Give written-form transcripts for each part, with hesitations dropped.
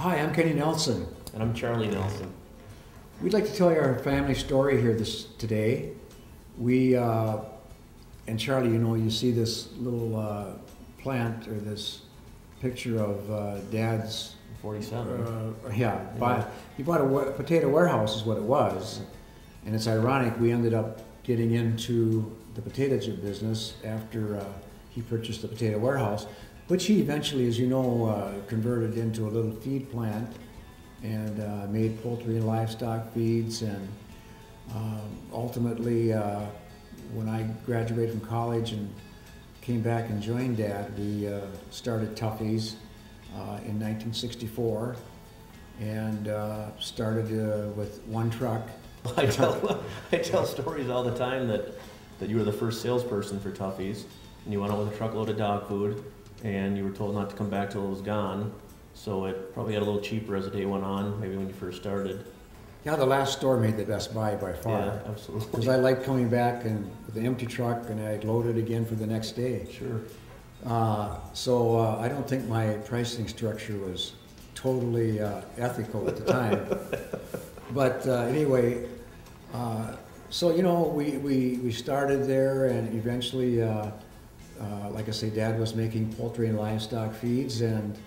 Hi, I'm Kenny Nelson. And I'm Charlie Nelson. We'd like to tell you our family story here today. We, and Charlie, you see this little plant or this picture of Dad's 47. He bought a potato warehouse is what it was. And it's ironic, we ended up getting into the potato chip business after he purchased the potato warehouse, which he eventually, as you know, converted into a little feed plant and made poultry and livestock feeds. And ultimately, when I graduated from college and came back and joined Dad, we started Tuffy's in 1964 and started with one truck. I tell stories all the time that you were the first salesperson for Tuffy's, and you went out with a truckload of dog food, and you were told not to come back till it was gone. So it probably got a little cheaper as the day went on, maybe when you first started. Yeah, the last store made the best buy by far. Yeah, absolutely. Because I liked coming back and with an empty truck, and I'd load it again for the next day. Sure. So I don't think my pricing structure was totally ethical at the time. But anyway, so we started there, and eventually, like I say, Dad was making poultry and livestock feeds, and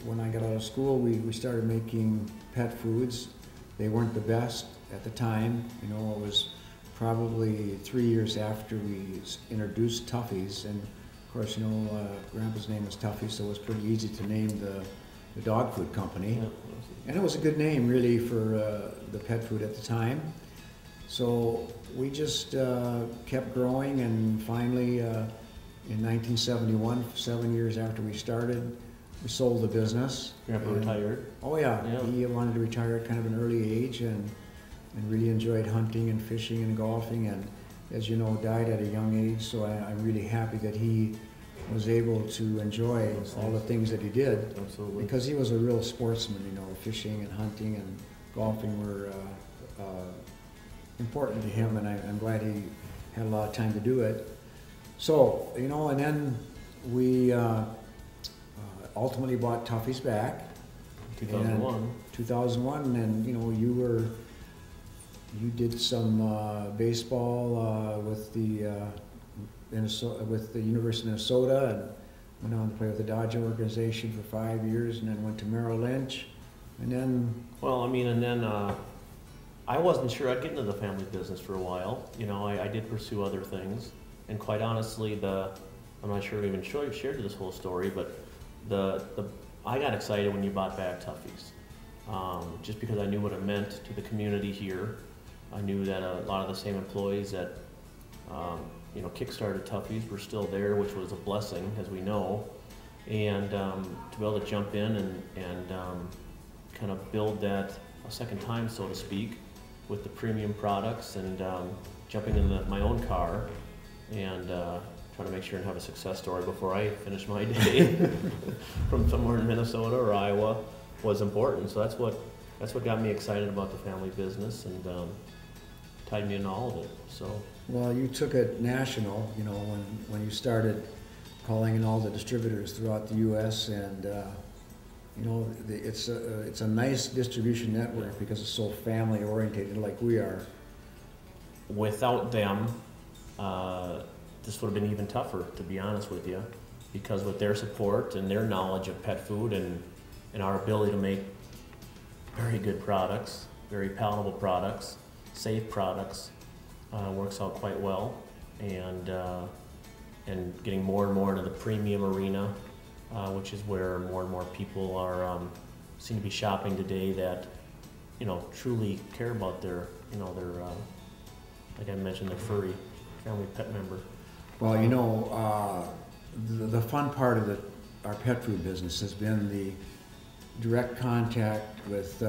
when I got out of school, we started making pet foods. They weren't the best at the time. It was probably 3 years after we introduced Tuffy's, and of course, Grandpa's name was Tuffy, so it was pretty easy to name the dog food company. Yeah. And it was a good name, really, for the pet food at the time. So we just kept growing, and finally, in 1971, 7 years after we started, we sold the business. Grandpa retired. Oh yeah, he wanted to retire at kind of an early age, and really enjoyed hunting and fishing and golfing, and as you know, died at a young age. So I'm really happy that he was able to enjoy all the things that he did. Absolutely. Because he was a real sportsman. Fishing and hunting and golfing were important to him, and I'm glad he had a lot of time to do it. So, and then we ultimately bought Tuffy's back. 2001. 2001, and you did some baseball with the University of Minnesota, and went on to play with the Dodger organization for 5 years, and then went to Merrill Lynch, and then. Well, and then I wasn't sure I'd get into the family business for a while. I did pursue other things, and quite honestly, I'm not sure I even shared this whole story, but I got excited when you bought back Tuffy's, just because I knew what it meant to the community here. I knew that a lot of the same employees that kickstarted Tuffy's were still there, which was a blessing, as we know, and to be able to jump in and kind of build that a second time, so to speak, with the premium products, and jumping in my own car and trying to make sure and have a success story before I finish my day from somewhere in Minnesota or Iowa was important. So that's what got me excited about the family business, and tied me into all of it. So. Well, you took it national, when you started calling in all the distributors throughout the U.S., and it's a nice distribution network because it's so family oriented like we are. Without them, this would have been even tougher, to be honest with you, because with their support and their knowledge of pet food and our ability to make very good products, very palatable products, safe products, works out quite well, and getting more and more into the premium arena, which is where more and more people are seem to be shopping today that truly care about their like I mentioned, their furry family pet member. Well, the fun part of our pet food business has been the direct contact with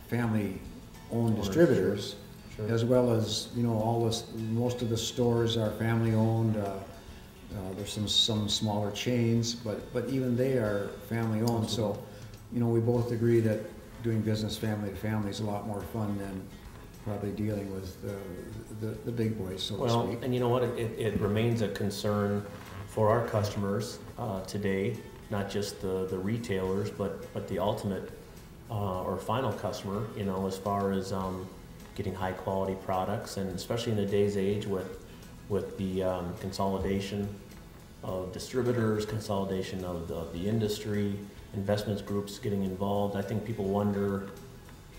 family-owned distributors. Sure. As well as most of the stores are family-owned. There's some smaller chains, but even they are family-owned. So, we both agree that doing business family to family is a lot more fun than probably dealing with the big boys, so to speak. And you know what? It remains a concern for our customers today not just the retailers, but the ultimate or final customer, you know, as far as getting high quality products, and especially in today's age with the consolidation of distributors, consolidation of the industry, investments groups getting involved. I think people wonder,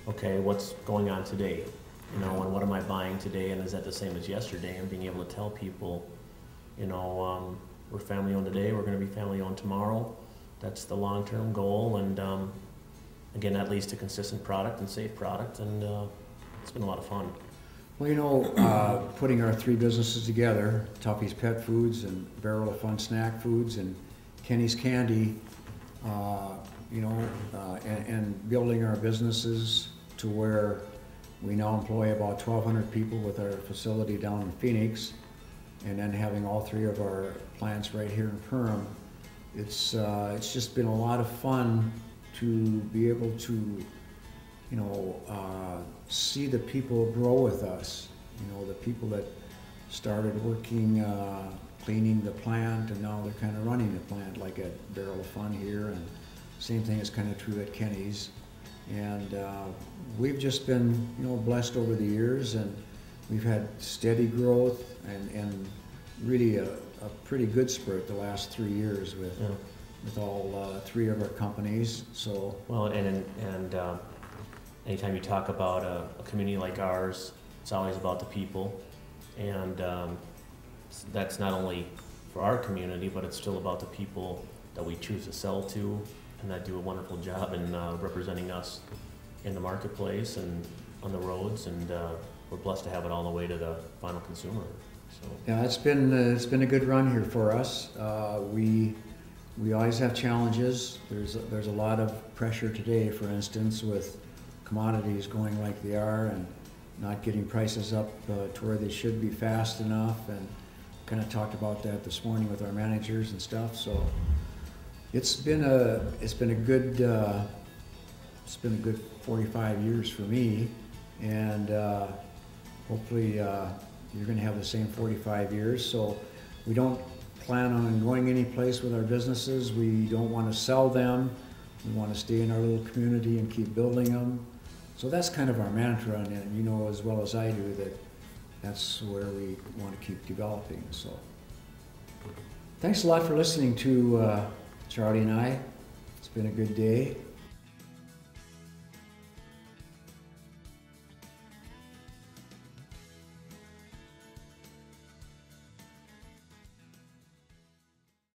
okay, what's going on today? You know, and what am I buying today, and is that the same as yesterday? And being able to tell people, you know, we're family owned today, we're going to be family owned tomorrow. That's the long-term goal, and again, that leads to consistent product and safe product, and it's been a lot of fun. Well, you know, putting our three businesses together, Tuffy's Pet Foods and Barrel of Fun Snack Foods and Kenny's Candy, you know, and building our businesses to where we now employ about 1,200 people with our facility down in Phoenix, and then having all three of our plants right here in Perham. It's just been a lot of fun to be able to, you know, see the people grow with us. You know, the people that started working, cleaning the plant, and now they're kind of running the plant, like at Barrel of Fun here, and same thing is kind of true at Kenny's. And we've just been, you know, blessed over the years, and we've had steady growth and really a pretty good spurt the last 3 years with all three of our companies. So well, and anytime you talk about a community like ours, it's always about the people, and that's not only for our community, but it's still about the people that we choose to sell to, and that do a wonderful job in representing us in the marketplace and on the roads, and we're blessed to have it all the way to the final consumer. So yeah, it's been a good run here for us. We always have challenges. There's a lot of pressure today, for instance, with commodities going like they are and not getting prices up to where they should be fast enough, and kind of talked about that this morning with our managers and stuff. So it's been a good 45 years for me, and hopefully you're going to have the same 45 years. So we don't plan on going any place with our businesses. We don't want to sell them. We want to stay in our little community and keep building them. So that's kind of our mantra, and you know as well as I do that that's where we want to keep developing. So thanks a lot for listening to Charlie and I. It's been a good day.